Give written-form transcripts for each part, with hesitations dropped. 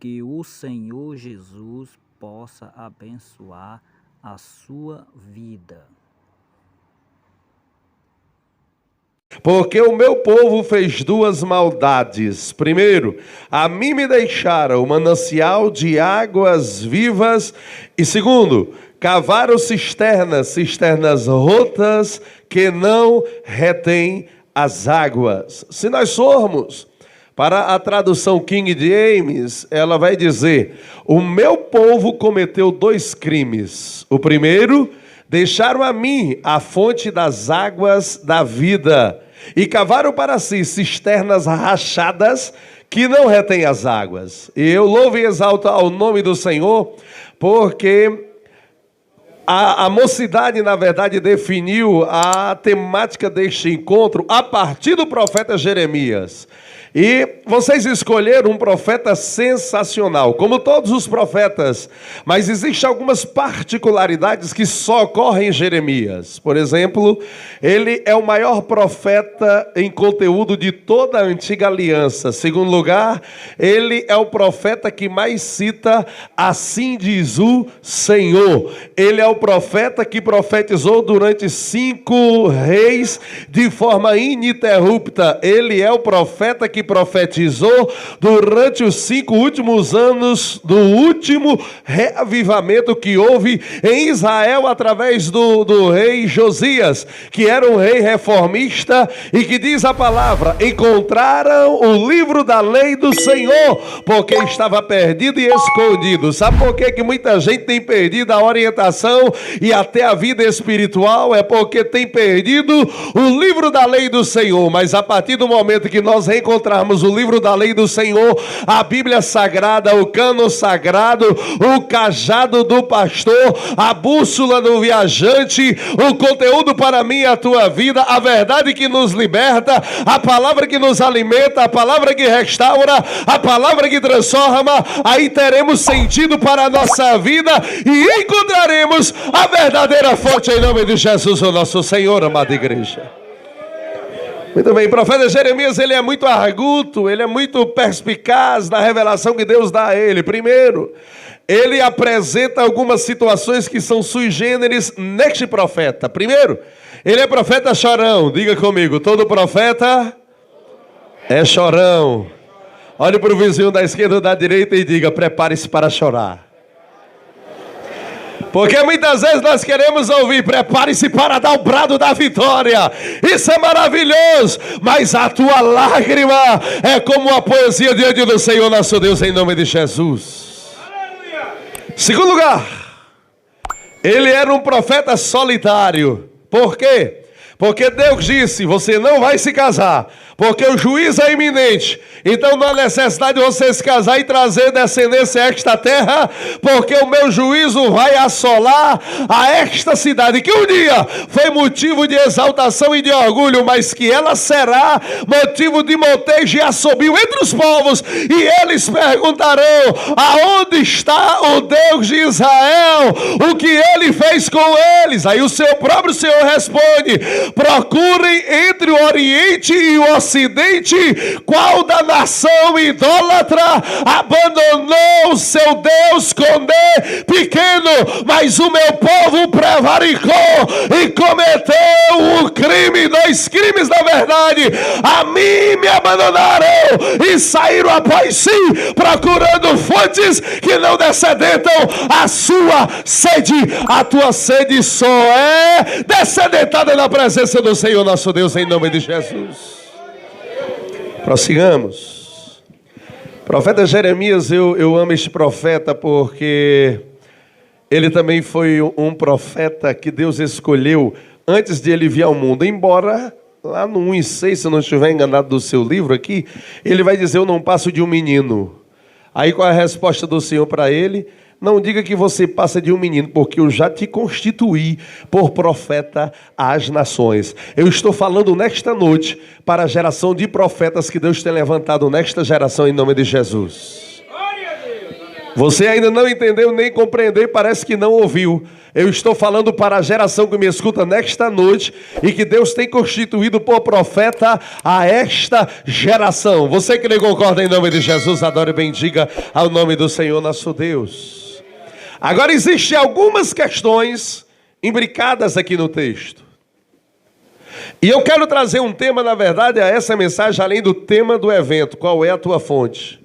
que o Senhor Jesus possa abençoar a sua vida. Porque o meu povo fez duas maldades. Primeiro, a mim me deixaram o manancial de águas vivas. E segundo, cavaram cisternas rotas que não retêm as águas. Se nós formos para a tradução King James, ela vai dizer: o meu povo cometeu dois crimes. O primeiro, deixaram a mim a fonte das águas da vida e cavaram para si cisternas rachadas que não retêm as águas. E eu louvo e exalto ao nome do Senhor, porque a mocidade, na verdade, definiu a temática deste encontro a partir do profeta Jeremias. E vocês escolheram um profeta sensacional, como todos os profetas, mas existem algumas particularidades que só ocorrem em Jeremias. Por exemplo, ele é o maior profeta em conteúdo de toda a antiga aliança. Segundo lugar, ele é o profeta que mais cita "assim diz o Senhor". Ele é o profeta que profetizou durante 5 reis de forma ininterrupta. Ele é o profeta que profetizou durante os 5 últimos anos do último reavivamento que houve em Israel através do rei Josias, que era um rei reformista, e que diz a palavra: encontraram o livro da lei do Senhor, porque estava perdido e escondido. Sabe por que muita gente tem perdido a orientação e até a vida espiritual? É porque tem perdido o livro da lei do Senhor. Mas a partir do momento que nós reencontramos o livro da lei do Senhor, a Bíblia Sagrada, o cano sagrado, o cajado do pastor, a bússola do viajante, o conteúdo para mim e a tua vida, a verdade que nos liberta, a palavra que nos alimenta, a palavra que restaura, a palavra que transforma, aí teremos sentido para a nossa vida e encontraremos a verdadeira fonte em nome de Jesus, o nosso Senhor, amada igreja. Muito bem, o profeta Jeremias, ele é muito arguto, ele é muito perspicaz na revelação que Deus dá a ele. Primeiro, ele apresenta algumas situações que são sui generis neste profeta. Primeiro, ele é profeta chorão. Diga comigo, todo profeta é chorão. Olhe para o vizinho da esquerda ou da direita e diga: prepare-se para chorar. Porque muitas vezes nós queremos ouvir: prepare-se para dar o brado da vitória. Isso é maravilhoso, mas a tua lágrima é como a poesia diante do Senhor nosso Deus, em nome de Jesus. Segundo lugar, ele era um profeta solitário. Por quê? Porque Deus disse: você não vai se casar, porque o juízo é iminente. Então não há necessidade de você se casar e trazer descendência a esta terra, porque o meu juízo vai assolar a esta cidade, que um dia foi motivo de exaltação e de orgulho, mas que ela será motivo de motejo e assobio entre os povos. E eles perguntarão: aonde está o Deus de Israel? O que ele fez com eles? Aí o seu próprio Senhor responde: procurem entre o Oriente e o Ocidente qual da nação idólatra abandonou seu Deus com D pequeno, mas o meu povo prevaricou e cometeu um crime, 2 crimes na verdade. A mim me abandonaram e saíram após si, procurando fontes que não descedentam a sua sede. A tua sede só é descedentada na presença do Senhor nosso Deus, em nome de Jesus. Prossigamos. Profeta Jeremias, eu amo este profeta porque ele também foi um profeta que Deus escolheu antes de ele vir ao mundo. Embora lá no 1:6, se eu não estiver enganado do seu livro aqui, ele vai dizer: eu não passo de um menino. Aí qual é a resposta do Senhor para ele? Não diga que você passa de um menino, porque eu já te constituí por profeta às nações. Eu estou falando nesta noite para a geração de profetas que Deus tem levantado nesta geração, em nome de Jesus. Você ainda não entendeu nem compreendeu e parece que não ouviu. Eu estou falando para a geração que me escuta nesta noite e que Deus tem constituído por profeta a esta geração. Você que não concorda, em nome de Jesus, adore e bendiga ao nome do Senhor nosso Deus. Agora existem algumas questões imbricadas aqui no texto. E eu quero trazer um tema, na verdade, a essa mensagem, além do tema do evento. Qual é a tua fonte?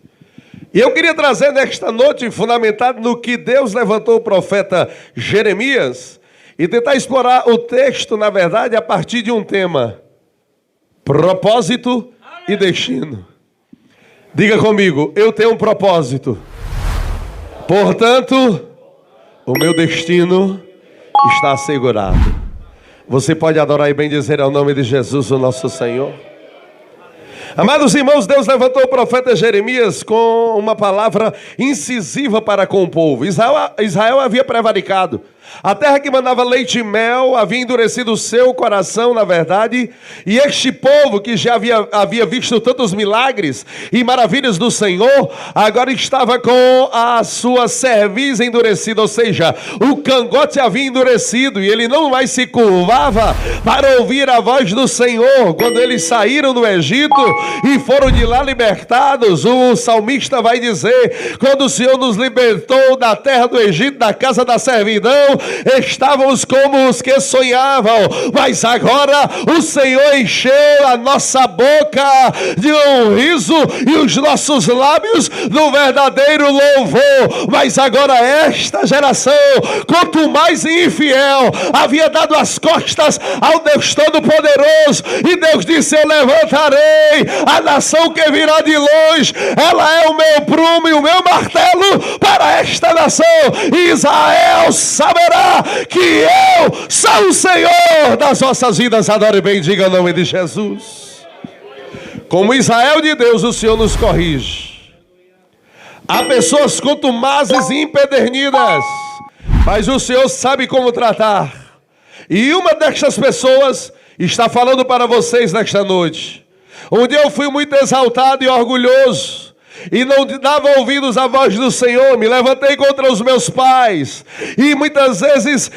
E eu queria trazer nesta noite, fundamentado no que Deus levantou o profeta Jeremias, e tentar explorar o texto, na verdade, a partir de um tema: propósito e destino. Diga comigo: eu tenho um propósito, portanto, o meu destino está assegurado. Você pode adorar e bendizer ao nome de Jesus, o nosso Senhor? Amados irmãos, Deus levantou o profeta Jeremias com uma palavra incisiva para com o povo. Israel havia prevaricado. A terra que mandava leite e mel havia endurecido o seu coração, na verdade. E este povo que já havia visto tantos milagres e maravilhas do Senhor, agora estava com a sua cerviz endurecida. Ou seja, o cangote havia endurecido e ele não mais se curvava para ouvir a voz do Senhor. Quando eles saíram do Egito e foram de lá libertados, o salmista vai dizer: quando o Senhor nos libertou da terra do Egito, da casa da servidão, estávamos como os que sonhavam, mas agora o Senhor encheu a nossa boca de um riso e os nossos lábios do verdadeiro louvor. Mas agora esta geração, quanto mais infiel, havia dado as costas ao Deus Todo-Poderoso, e Deus disse: eu levantarei a nação que virá de longe, ela é o meu prumo e o meu martelo para esta nação. Israel saberá que eu sou o Senhor das vossas vidas. Adore e bendiga o nome de Jesus. Como Israel de Deus, o Senhor nos corrige. Há pessoas contumazes e empedernidas, mas o Senhor sabe como tratar. E uma destas pessoas está falando para vocês nesta noite. Um dia eu fui muito exaltado e orgulhoso, e não dava ouvidos à voz do Senhor, me levantei contra os meus pais, e muitas vezes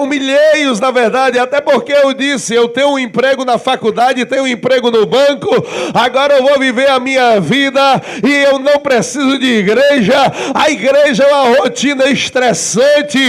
humilhei-os, na verdade, até porque eu disse: eu tenho um emprego na faculdade, tenho um emprego no banco, agora eu vou viver a minha vida, e eu não preciso de igreja. A igreja é uma rotina estressante,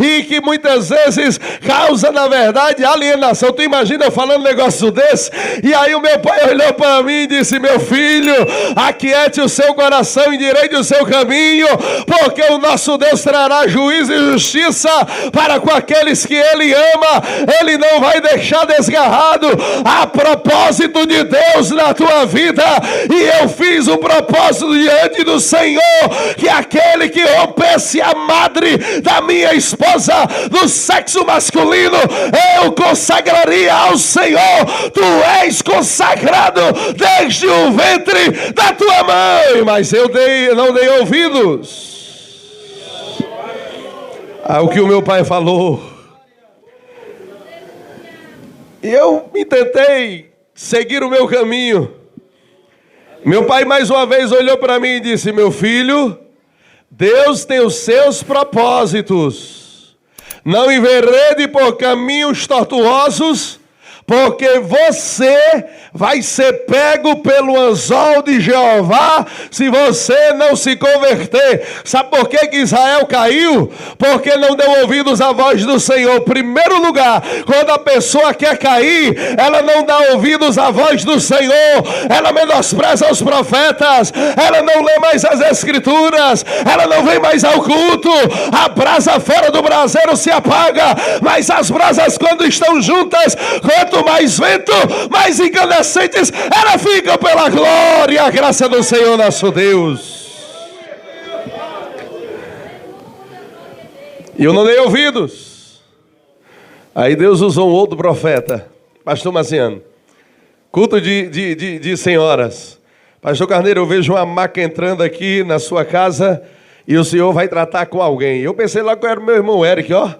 e que muitas vezes causa, na verdade, alienação. Tu imagina eu falando um negócio desse? E aí o meu pai olhou para mim e disse: meu filho, aquiete o seu coração, endireite o seu caminho, porque o nosso Deus trará juízo e justiça para com aqueles que Ele ama. Ele não vai deixar desgarrado. Há propósito de Deus na tua vida, e eu fiz um propósito diante do Senhor, que aquele que rompesse a madre da minha esposa do sexo masculino, eu consagraria ao Senhor. Tu és consagrado desde o ventre da tua mãe. Mas eu não dei ouvidos ao que o meu pai falou. E eu tentei seguir o meu caminho. Meu pai mais uma vez olhou para mim e disse: meu filho, Deus tem os seus propósitos. Não enverede por caminhos tortuosos, porque você vai ser pego pelo anzol de Jeová se você não se converter. Sabe por que Israel caiu? Porque não deu ouvidos à voz do Senhor. Primeiro lugar, quando a pessoa quer cair, ela não dá ouvidos à voz do Senhor, ela menospreza os profetas, ela não lê mais as escrituras, ela não vem mais ao culto. A brasa fora do braseiro se apaga, mas as brasas, quando estão juntas, quanto mais vento, mais incandescentes, ela fica pela glória e a graça do Senhor nosso Deus. E eu não dei ouvidos. Aí Deus usou um outro profeta, pastor Marciano, culto de senhoras. Pastor Carneiro, eu vejo uma maca entrando aqui na sua casa e o senhor vai tratar com alguém. Eu pensei logo que era o meu irmão Eric, ó.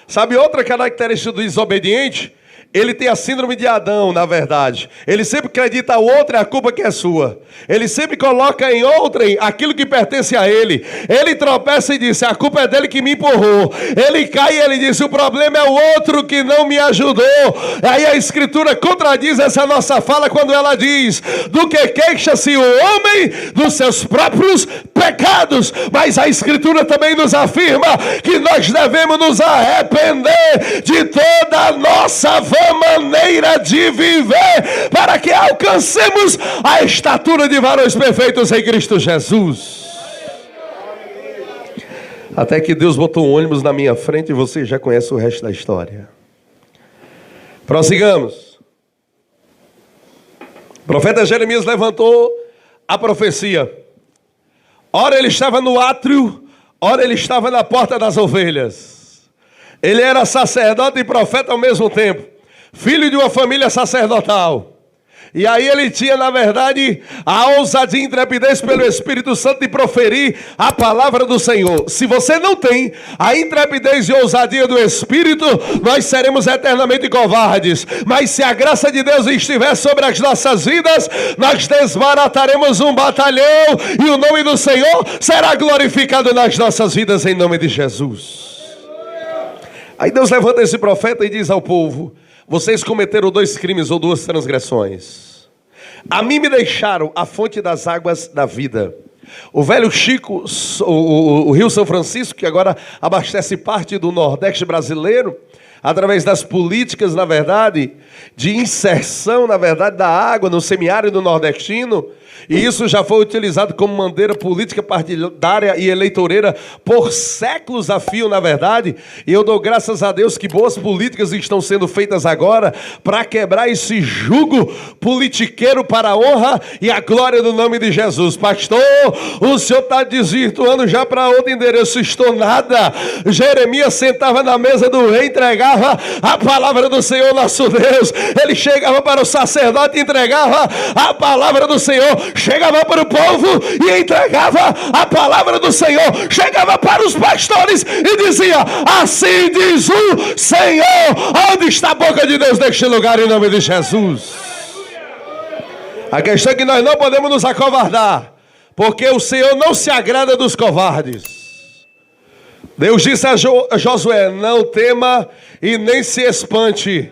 Sabe outra característica do desobediente? ele tem a síndrome de Adão, na verdade. Ele sempre acredita a outra, a culpa que é sua. Ele sempre coloca em outrem aquilo que pertence a ele. Ele tropeça e diz, a culpa é dele que me empurrou. Ele cai e ele diz, o problema é o outro que não me ajudou. Aí a Escritura contradiz essa nossa fala quando ela diz, do que queixa-se o homem dos seus próprios pecados. Mas a Escritura também nos afirma que nós devemos nos arrepender de toda a nossa vã maneira de viver, para que alcancemos a estatura de varões perfeitos em Cristo Jesus. Até que Deus botou um ônibus na minha frente e você já conhece o resto da história. Prossigamos. O profeta Jeremias levantou a profecia. Ora ele estava no átrio, ora ele estava na porta das ovelhas. Ele era sacerdote e profeta ao mesmo tempo, filho de uma família sacerdotal. E aí ele tinha, na verdade, a ousadia e intrepidez pelo Espírito Santo de proferir a palavra do Senhor. Se você não tem a intrepidez e ousadia do Espírito, nós seremos eternamente covardes. Mas se a graça de Deus estiver sobre as nossas vidas, nós desbarataremos um batalhão e o nome do Senhor será glorificado nas nossas vidas em nome de Jesus. Aí Deus levanta esse profeta e diz ao povo, vocês cometeram 2 crimes ou 2 transgressões. A mim me deixaram a fonte das águas da vida. O velho Chico, o Rio São Francisco, que agora abastece parte do Nordeste brasileiro, através das políticas, na verdade, de inserção, na verdade, da água no semiárido nordestino, e isso já foi utilizado como bandeira política partidária e eleitoreira por séculos a fio, na verdade, e eu dou graças a Deus que boas políticas estão sendo feitas agora para quebrar esse jugo politiqueiro para a honra e a glória do nome de Jesus. Pastor, o senhor está desvirtuando já para outro endereço. Estou nada. Jeremias sentava na mesa do rei, entregava a palavra do Senhor nosso Deus. Ele chegava para o sacerdote e entregava a palavra do Senhor. Chegava para o povo e entregava a palavra do Senhor. Chegava para os pastores e dizia, assim diz o Senhor. Onde está a boca de Deus neste lugar em nome de Jesus? A questão é que nós não podemos nos acovardar, porque o Senhor não se agrada dos covardes. Deus disse a Josué, não tema e nem se espante,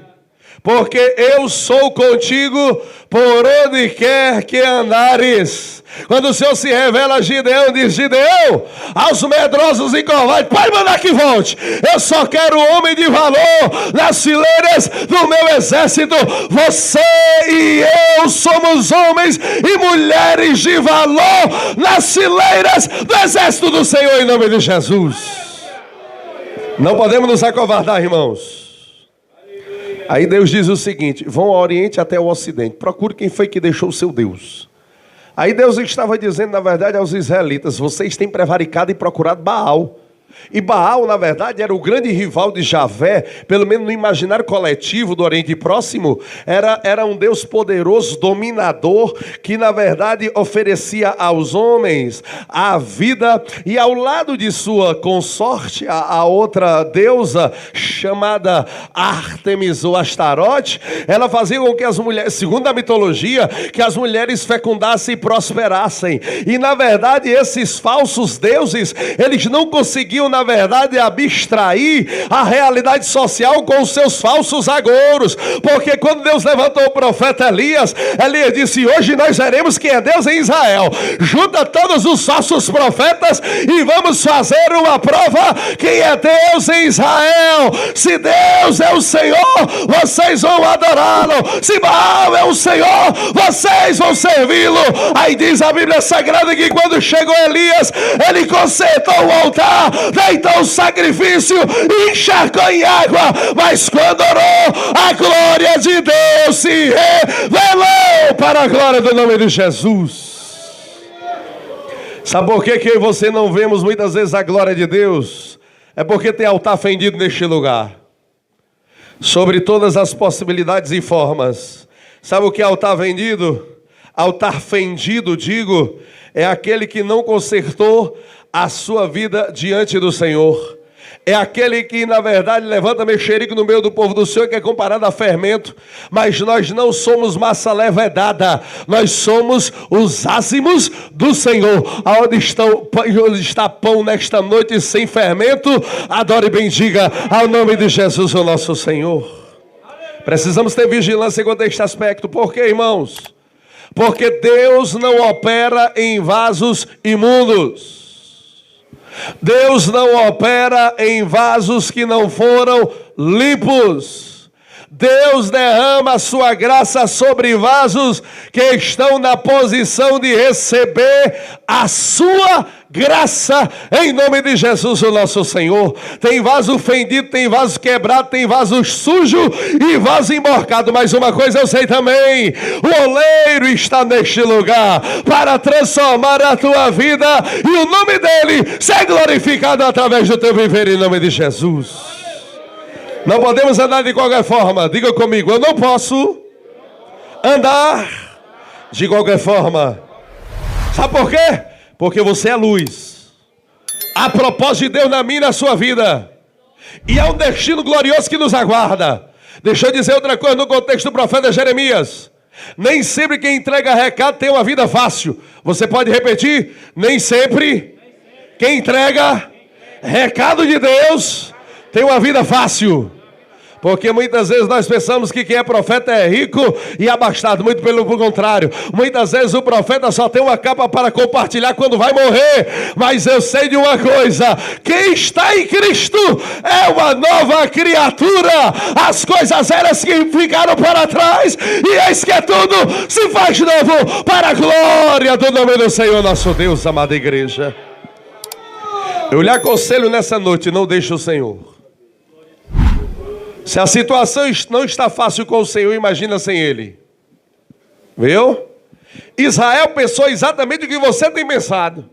porque eu sou contigo por onde quer que andares. Quando o Senhor se revela a Gideão, diz, Gideão, aos medrosos e covardes, pode mandar que volte. Eu só quero homem de valor nas fileiras do meu exército. Você e eu somos homens e mulheres de valor nas fileiras do exército do Senhor em nome de Jesus. Não podemos nos acovardar, irmãos. Aí Deus diz o seguinte, vão ao Oriente até o Ocidente, procure quem foi que deixou o seu Deus. Aí Deus estava dizendo, na verdade, aos israelitas, vocês têm prevaricado e procurado Baal. E Baal, na verdade, era o grande rival de Javé, pelo menos no imaginário coletivo do Oriente Próximo, era um Deus poderoso, dominador, que na verdade oferecia aos homens a vida, e ao lado de sua consorte, a outra deusa, chamada Ártemis ou Astarote, ela fazia com que as mulheres, segundo a mitologia, que as mulheres fecundassem e prosperassem, e na verdade esses falsos deuses, eles não conseguiam na verdade abstrair a realidade social com os seus falsos agouros, porque quando Deus levantou o profeta Elias disse, hoje nós veremos quem é Deus em Israel, junta todos os falsos profetas e vamos fazer uma prova quem é Deus em Israel. Se Deus é o Senhor, vocês vão adorá-lo, se Baal é o Senhor, vocês vão servi-lo. Aí diz a Bíblia Sagrada que quando chegou Elias, ele consertou o altar, deitou o sacrifício e encharcou em água, mas quando orou, a glória de Deus se revelou para a glória do nome de Jesus. Sabe por que eu e você não vemos muitas vezes a glória de Deus? É porque tem altar fendido neste lugar, sobre todas as possibilidades e formas. Sabe o que é altar vendido? Altar fendido, digo, é aquele que não consertou a sua vida diante do Senhor. É aquele que, na verdade, levanta mexerico no meio do povo do Senhor, que é comparado a fermento. Mas nós não somos massa levedada. Nós somos os ázimos do Senhor. Onde está pão nesta noite sem fermento, adore e bendiga ao nome de Jesus, o nosso Senhor. Precisamos ter vigilância quanto a este aspecto. Por quê, irmãos? Porque Deus não opera em vasos imundos. Deus não opera em vasos que não foram limpos. Deus derrama a sua graça sobre vasos que estão na posição de receber a sua graça, em nome de Jesus, o nosso Senhor. Tem vaso fendido, tem vaso quebrado, tem vaso sujo e vaso emborcado. Mas uma coisa eu sei também: o oleiro está neste lugar para transformar a tua vida, e o nome dele ser glorificado através do teu viver, em nome de Jesus. Não podemos andar de qualquer forma. Diga comigo: eu não posso andar de qualquer forma. Sabe por quê? Porque você é luz. Há propósito de Deus na minha e na sua vida. E há um destino glorioso que nos aguarda. Deixa eu dizer outra coisa no contexto do profeta Jeremias. Nem sempre quem entrega recado tem uma vida fácil. Você pode repetir? Nem sempre quem entrega recado de Deus tem uma vida fácil. Porque muitas vezes nós pensamos que quem é profeta é rico e abastado. Muito pelo contrário. Muitas vezes o profeta só tem uma capa para compartilhar quando vai morrer. Mas eu sei de uma coisa: quem está em Cristo é uma nova criatura. As coisas velhas que ficaram para trás, e eis que tudo se faz novo, para a glória do nome do Senhor nosso Deus, amada igreja. Eu lhe aconselho nessa noite: não deixe o Senhor. Se a situação não está fácil com o Senhor, imagina sem Ele. Viu? Israel pensou exatamente o que você tem pensado.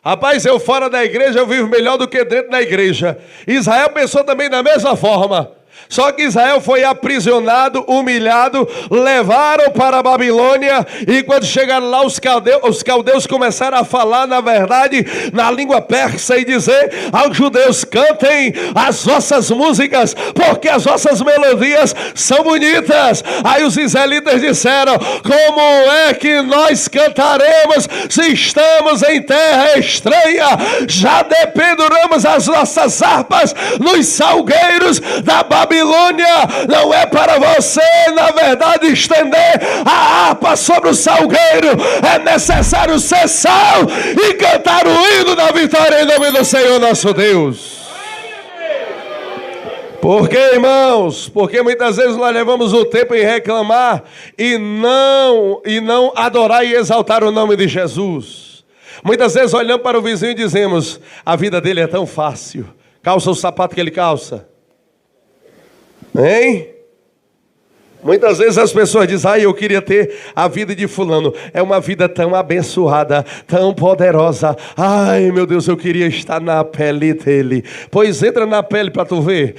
Rapaz, eu fora da igreja eu vivo melhor do que dentro da igreja. Israel pensou também da mesma forma. Só que Israel foi aprisionado, humilhado, levaram para a Babilônia, e quando chegaram lá os caldeus começaram a falar, na verdade, na língua persa, e dizer aos judeus: cantem as vossas músicas, porque as vossas melodias são bonitas. Aí os israelitas disseram: como é que nós cantaremos se estamos em terra estranha? Já dependuramos as nossas harpas nos salgueiros da Babilônia. Não é para você, na verdade, estender a harpa sobre o salgueiro. É necessário ser sal e cantar o hino da vitória, em nome do Senhor nosso Deus. Por quê, irmãos? Porque muitas vezes nós levamos o tempo em reclamar e não adorar e exaltar o nome de Jesus. Muitas vezes olhamos para o vizinho e dizemos: a vida dele é tão fácil. Calça o sapato que ele calça. Hein? Muitas vezes as pessoas dizem: eu queria ter a vida de fulano. É uma vida tão abençoada, tão poderosa. Ai, meu Deus, eu queria estar na pele dele. Pois entra na pele para tu ver.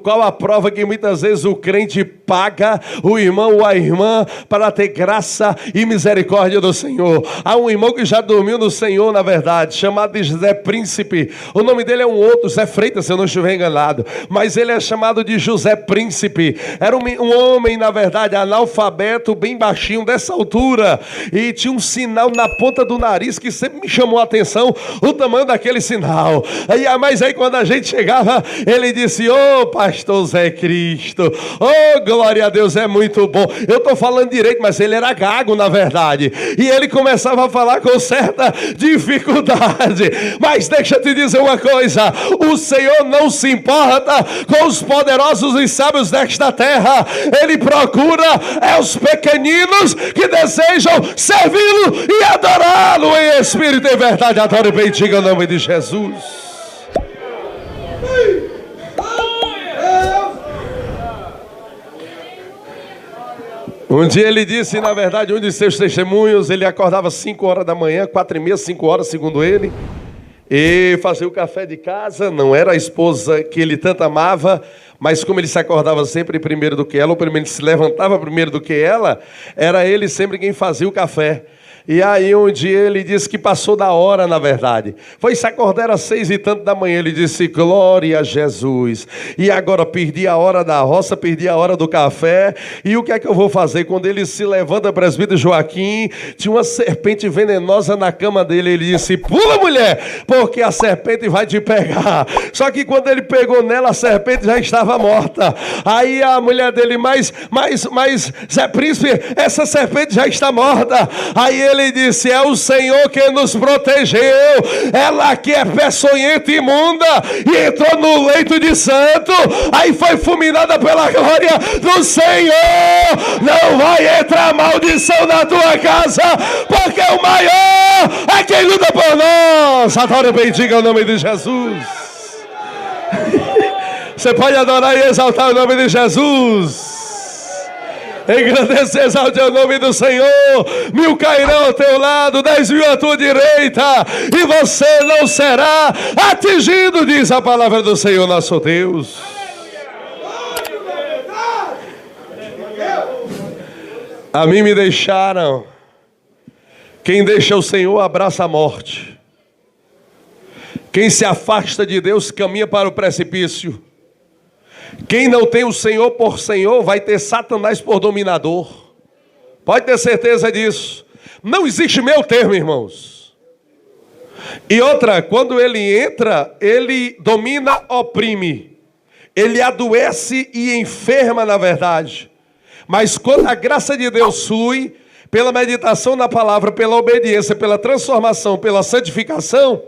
Qual a prova que muitas vezes o crente paga o irmão ou a irmã para ter graça e misericórdia do Senhor. Há um irmão que já dormiu no Senhor, na verdade, chamado de José Príncipe. O nome dele é um outro, Zé Freitas, se eu não estiver enganado. Mas ele é chamado de José Príncipe. Era um homem, na verdade, analfabeto, bem baixinho, dessa altura, e tinha um sinal na ponta do nariz que sempre me chamou a atenção, o tamanho daquele sinal. Mas aí quando a gente chegava, ele disse: ô pastor Zé Cristo, ô glória a Deus, é muito bom. Eu estou falando direito, mas ele era gago, na verdade, e ele começava a falar com certa dificuldade. Mas deixa eu te dizer uma coisa: o Senhor não se importa com os poderosos e sábios desta terra. Ele procura os pequeninos que desejam servi-lo e adorá-lo em espírito e verdade. Adore e bendiga o nome de Jesus. Um dia ele disse, na verdade, um de seus testemunhos, ele acordava 5 horas da manhã, 4h30, 5 horas, segundo ele, e fazia o café de casa. Não era a esposa que ele tanto amava, mas como ele se acordava sempre primeiro do que ela, ou pelo menos se levantava primeiro do que ela, era ele sempre quem fazia o café. E aí um dia ele disse que passou da hora, na verdade. Foi se acordar às 6 e tanto da manhã. Ele disse, glória a Jesus. E agora perdi a hora da roça, perdi a hora do café. E o que é que eu vou fazer? Quando ele se levanta, presbítero Joaquim, tinha uma serpente venenosa na cama dele. Ele disse, pula, mulher, porque a serpente vai te pegar. Só que quando ele pegou nela, a serpente já estava morta. Aí a mulher dele, mas Zé Príncipe, essa serpente já está morta. Aí ele disse, é o Senhor que nos protegeu. Ela que é peçonhenta e imunda e entrou no leito de santo. Aí foi fulminada pela glória do Senhor. Não vai entrar maldição na tua casa, porque o maior é quem luta por nós. Adora e bendiga o nome de Jesus. Você pode adorar e exaltar o nome de Jesus. Engrandeça e exalte o nome do Senhor. 1000 cairão ao teu lado, 10.000 à tua direita, e você não será atingido, diz a palavra do Senhor nosso Deus. A mim me deixaram. Quem deixa o Senhor abraça a morte. Quem se afasta de Deus caminha para o precipício. Quem não tem o Senhor por Senhor vai ter Satanás por dominador. Pode ter certeza disso. Não existe meio termo, irmãos. E outra, quando ele entra, ele domina, oprime. Ele adoece e enferma, na verdade. Mas quando a graça de Deus flui, pela meditação na palavra, pela obediência, pela transformação, pela santificação,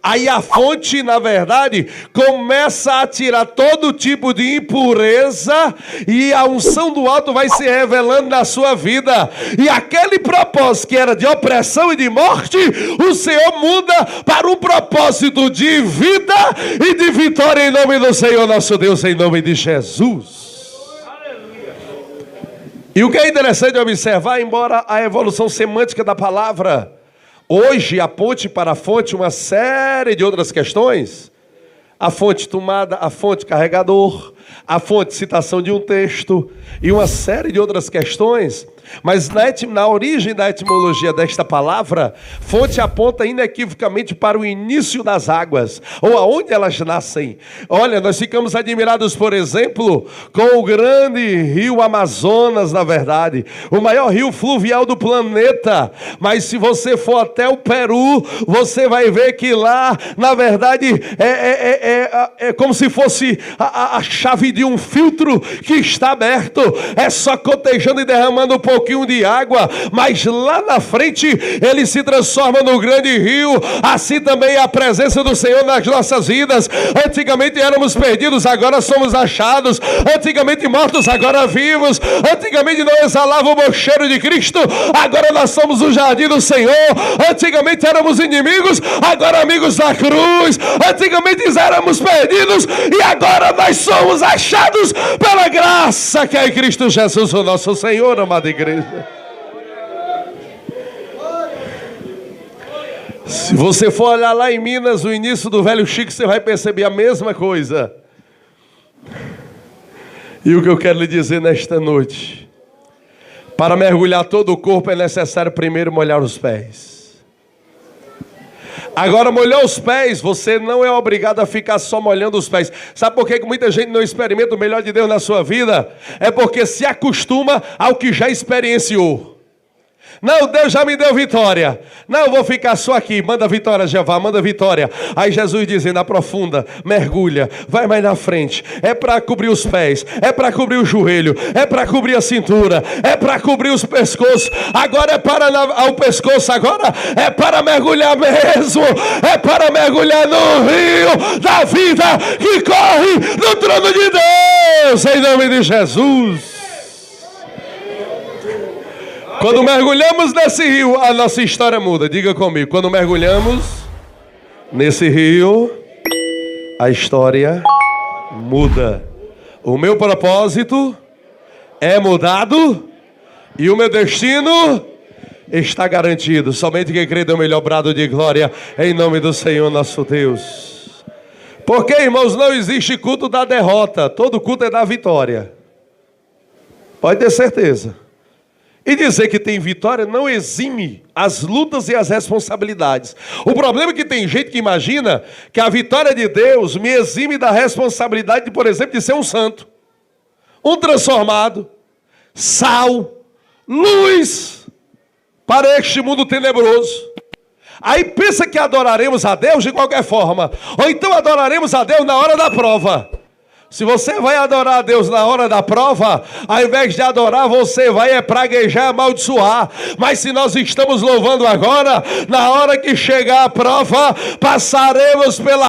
aí a fonte, na verdade, começa a tirar todo tipo de impureza e a unção do alto vai se revelando na sua vida. E aquele propósito que era de opressão e de morte, o Senhor muda para um propósito de vida e de vitória em nome do Senhor nosso Deus, em nome de Jesus. E o que é interessante observar, embora a evolução semântica da palavra hoje aponte para a fonte uma série de outras questões, a fonte tomada, a fonte carregador, a fonte citação de um texto e uma série de outras questões, mas na origem da etimologia desta palavra, fonte aponta inequivocamente para o início das águas, ou aonde elas nascem. Olha, nós ficamos admirados, por exemplo, com o grande rio Amazonas, na verdade, o maior rio fluvial do planeta, mas se você for até o Peru, você vai ver que lá, na verdade, é como se fosse a chave de um filtro que está aberto, é só cotejando e derramando um pouquinho de água, mas lá na frente ele se transforma no grande rio. Assim também é a presença do Senhor nas nossas vidas. Antigamente éramos perdidos, agora somos achados. Antigamente mortos, agora vivos. Antigamente não exalávamos o cheiro de Cristo, agora nós somos o jardim do Senhor. Antigamente éramos inimigos, agora amigos da cruz. Antigamente éramos perdidos e agora nós somos achados pela graça que é em Cristo Jesus, o nosso Senhor, amada igreja. Se você for olhar lá em Minas, o início do Velho Chico, você vai perceber a mesma coisa. E o que eu quero lhe dizer nesta noite, para mergulhar todo o corpo é necessário primeiro molhar os pés. Agora, molhar os pés, você não é obrigado a ficar só molhando os pés. Sabe por que muita gente não experimenta o melhor de Deus na sua vida? É porque se acostuma ao que já experienciou. Não, Deus já me deu vitória. Não, eu vou ficar só aqui. Manda vitória, Jeová, manda vitória. Aí Jesus dizendo, aprofunda, mergulha, vai mais na frente. É para cobrir os pés, é para cobrir o joelho, é para cobrir a cintura, é para cobrir os pescoços. Agora é para o pescoço, agora é para mergulhar mesmo. É para mergulhar no rio da vida que corre no trono de Deus, em nome de Jesus. Quando mergulhamos nesse rio, a nossa história muda. Diga comigo, quando mergulhamos nesse rio, a história muda. O meu propósito é mudado e o meu destino está garantido. Somente quem crê dê o melhor brado de glória em nome do Senhor nosso Deus. Porque, irmãos, não existe culto da derrota. Todo culto é da vitória. Pode ter certeza. E dizer que tem vitória não exime as lutas e as responsabilidades. O problema é que tem gente que imagina que a vitória de Deus me exime da responsabilidade, por exemplo, de ser um santo, um transformado, sal, luz para este mundo tenebroso. Aí pensa que adoraremos a Deus de qualquer forma, ou então adoraremos a Deus na hora da prova. Se você vai adorar a Deus na hora da prova, ao invés de adorar, você vai praguejar, amaldiçoar. Mas se nós estamos louvando agora, na hora que chegar a prova, passaremos pela